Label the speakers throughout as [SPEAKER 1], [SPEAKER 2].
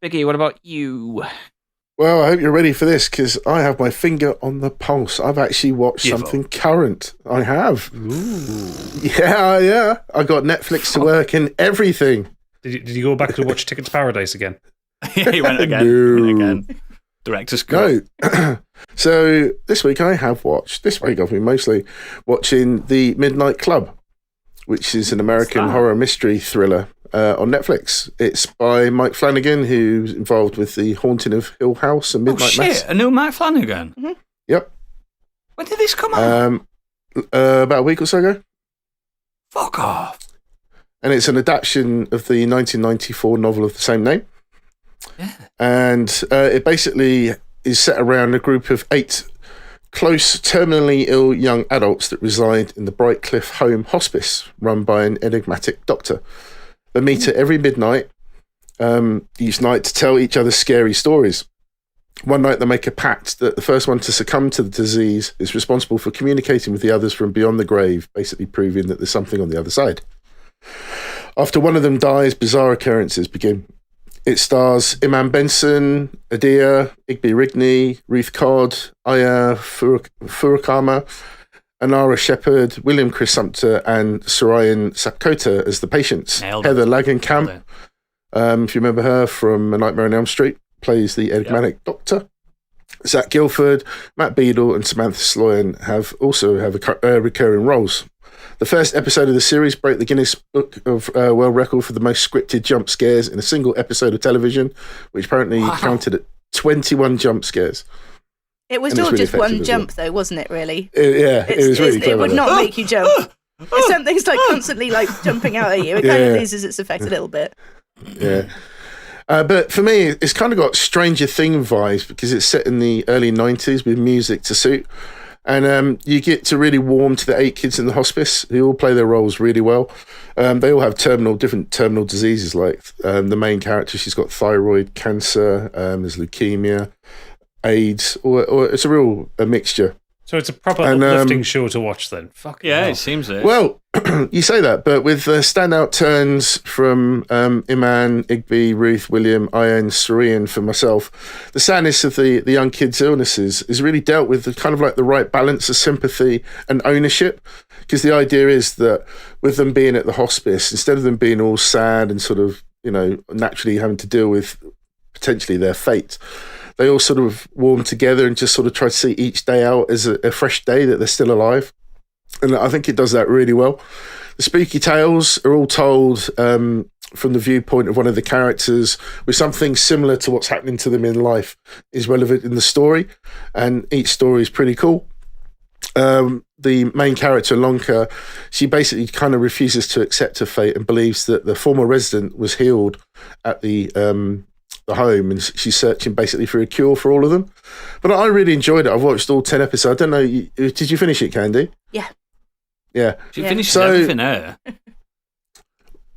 [SPEAKER 1] Biggie, what about you?
[SPEAKER 2] Well, I hope you're ready for this because I have my finger on the pulse. I've actually watched something current. I have.
[SPEAKER 3] Ooh.
[SPEAKER 2] Yeah. I got Netflix to work and everything.
[SPEAKER 3] Did you go back to watch Ticket to Paradise again?
[SPEAKER 1] Yeah, he went again.
[SPEAKER 2] No.
[SPEAKER 1] Went again. Director's cut.
[SPEAKER 2] No. So this week I've been mostly watching The Midnight Club, which is an American horror mystery thriller on Netflix. It's by Mike Flanagan, who's involved with The Haunting of Hill House and Midnight Mass.
[SPEAKER 1] A new Mike Flanagan?
[SPEAKER 2] Mm-hmm. Yep.
[SPEAKER 1] When did this come out?
[SPEAKER 2] About a week or so ago.
[SPEAKER 1] Fuck off.
[SPEAKER 2] And it's an adaptation of the 1994 novel of the same name.
[SPEAKER 1] Yeah.
[SPEAKER 2] And it basically is set around a group of 8 close, terminally ill young adults that reside in the Brightcliff Home Hospice, run by an enigmatic doctor. They meet at every midnight each night to tell each other scary stories. One night they make a pact that the first one to succumb to the disease is responsible for communicating with the others from beyond the grave, basically proving that there's something on the other side. After one of them dies, bizarre occurrences begin. It stars Iman Benson, Adia, Igby Rigney, Ruth Codd, Aya Furakama, Anara Shepherd, William Chris Sumter, and Sarayan Sakota as the patients. Heather Langenkamp, if you remember her from A Nightmare on Elm Street, plays the enigmatic doctor. Zach Guilford, Matt Beadle, and Samantha Sloyan have recurring roles. The first episode of the series broke the Guinness Book of World Record for the most scripted jump scares in a single episode of television, which apparently counted at 21 jump scares.
[SPEAKER 4] It was all just one jump, though, wasn't it, really?
[SPEAKER 2] It was really clever.
[SPEAKER 4] It would not make you jump. If something's constantly jumping out at you, it kind of loses its effect a little bit.
[SPEAKER 2] Yeah. But for me, it's kind of got Stranger Things vibes because it's set in the early 90s with music to suit. And you get to really warm to the 8 kids in the hospice who all play their roles really well. They all have different terminal diseases. Like the main character, she's got thyroid cancer, there's leukemia, AIDS, or it's a mixture.
[SPEAKER 3] So it's a proper uplifting show to watch then. Fuck
[SPEAKER 1] yeah, it seems it.
[SPEAKER 2] Well, you say that, but with standout turns from Iman, Igby, Ruth, William, Ian, Sarian for myself, the sadness of the young kids' illnesses is really dealt with kind of like the right balance of sympathy and ownership. Because the idea is that with them being at the hospice, instead of them being all sad and sort of, naturally having to deal with potentially their fate, they all sort of warm together and just sort of try to see each day out as a fresh day that they're still alive. And I think it does that really well. The spooky tales are all told from the viewpoint of one of the characters, with something similar to what's happening to them in life is relevant in the story. And each story is pretty cool. The main character, Lonka, she basically kind of refuses to accept her fate and believes that the former resident was healed at the home, and she's searching basically for a cure for all of them. But I really enjoyed it. I've watched all 10 episodes. I don't know, did you finish it, Candy?
[SPEAKER 4] Yeah.
[SPEAKER 1] She finished everything there.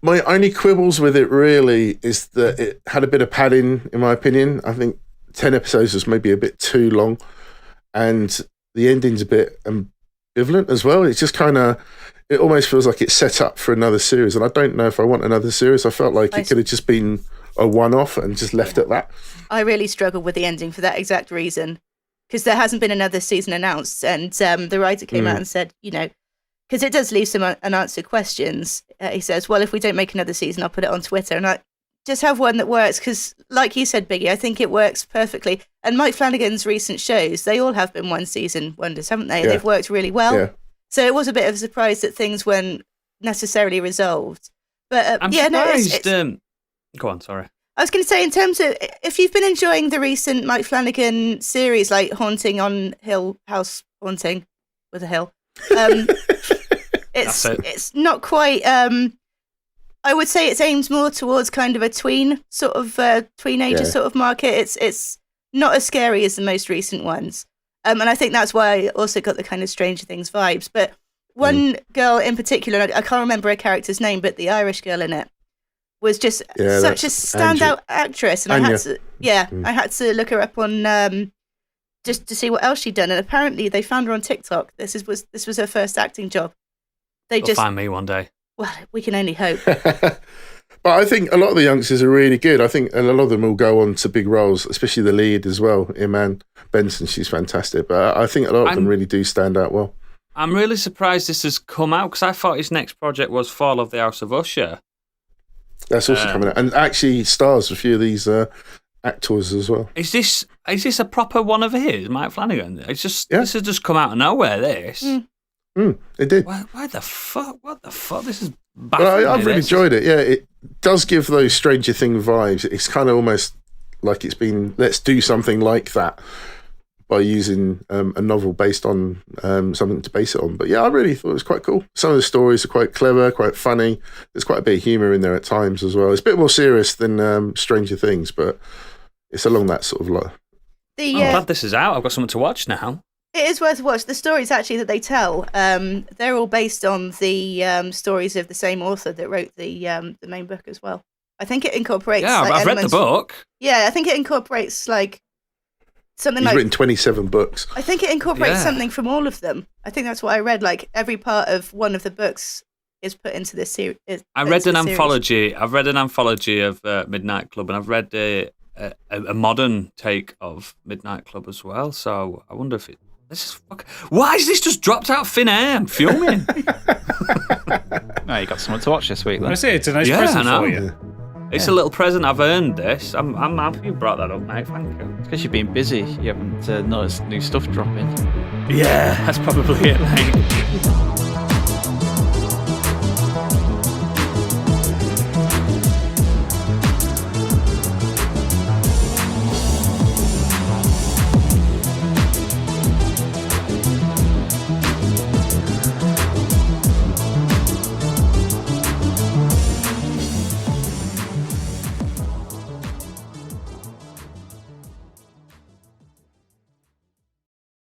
[SPEAKER 2] My only quibbles with it really is that it had a bit of padding, in my opinion. I think 10 episodes was maybe a bit too long, and the ending's a bit ambivalent as well. It's just kind of, it almost feels like it's set up for another series, and I don't know if I want another series. I felt like it could have just been a one-off and just left at that.
[SPEAKER 4] I really struggled with the ending for that exact reason, because there hasn't been another season announced, and the writer came out and said, because it does leave some unanswered questions. He says, well, if we don't make another season, I'll put it on Twitter, and I just have one that works, because like you said, Biggie, I think it works perfectly. And Mike Flanagan's recent shows, they all have been one-season wonders, haven't they?
[SPEAKER 2] Yeah.
[SPEAKER 4] They've worked really well.
[SPEAKER 2] Yeah.
[SPEAKER 4] So it was a bit of a surprise that things weren't necessarily resolved. But
[SPEAKER 1] I'm
[SPEAKER 4] surprised.
[SPEAKER 1] Go on, sorry.
[SPEAKER 4] I was going to say, in terms of, if you've been enjoying the recent Mike Flanagan series, like Haunting on Hill House, Haunting with a hill, it's not quite, I would say it's aimed more towards kind of a tween sort of teenager sort of market. It's not as scary as the most recent ones. And I think that's why I also got the kind of Stranger Things vibes. But one girl in particular, I can't remember her character's name, but the Irish girl in it was just such a standout actress. And
[SPEAKER 2] Anya.
[SPEAKER 4] I had to look her up on just to see what else she'd done. And apparently they found her on TikTok. This was her first acting job.
[SPEAKER 1] They'll find me one day.
[SPEAKER 4] Well, we can only hope.
[SPEAKER 2] But I think a lot of the youngsters are really good. I think a lot of them will go on to big roles, especially the lead as well. Iman Benson, she's fantastic. But I think a lot of them really do stand out well.
[SPEAKER 1] I'm really surprised this has come out because I thought his next project was Fall of the House of Usher.
[SPEAKER 2] That's also coming out. And actually stars a few of these actors as well.
[SPEAKER 1] Is this a proper one of his, Mike Flanagan? This has just come out of nowhere, this.
[SPEAKER 2] It did.
[SPEAKER 1] Why the fuck? What the fuck? This is
[SPEAKER 2] Well, I've really enjoyed it. Yeah, it does give those Stranger Things vibes. It's kind of almost like it's been, let's do something like that by using a novel based on something to base it on. But yeah, I really thought it was quite cool. Some of the stories are quite clever, quite funny. There's quite a bit of humour in there at times as well. It's a bit more serious than Stranger Things, but it's along that sort of line.
[SPEAKER 1] I'm glad this is out. I've got something to watch now.
[SPEAKER 4] It is worth a watch. The stories actually that they tell, they're all based on the stories of the same author that wrote the main book as well. I think it incorporates.
[SPEAKER 1] Yeah, I've read the book.
[SPEAKER 4] Yeah, I think it incorporates like something.
[SPEAKER 2] He's written 27 books.
[SPEAKER 4] I think it incorporates something from all of them. I think that's what I read. Like every part of one of the books is put into this series.
[SPEAKER 1] I read an anthology. I've read an anthology of Midnight Club, and I've read a modern take of Midnight Club as well. So I wonder if it. Why is this just dropped out of thin air? I'm fuming.
[SPEAKER 5] No, you got someone to watch this week, then.
[SPEAKER 3] I see, it's a nice present for you.
[SPEAKER 1] It's a little present. I've earned this. I'm happy you brought that up, mate. Thank you.
[SPEAKER 5] It's because you've been busy. You haven't noticed new stuff dropping.
[SPEAKER 1] Yeah, that's probably it, mate.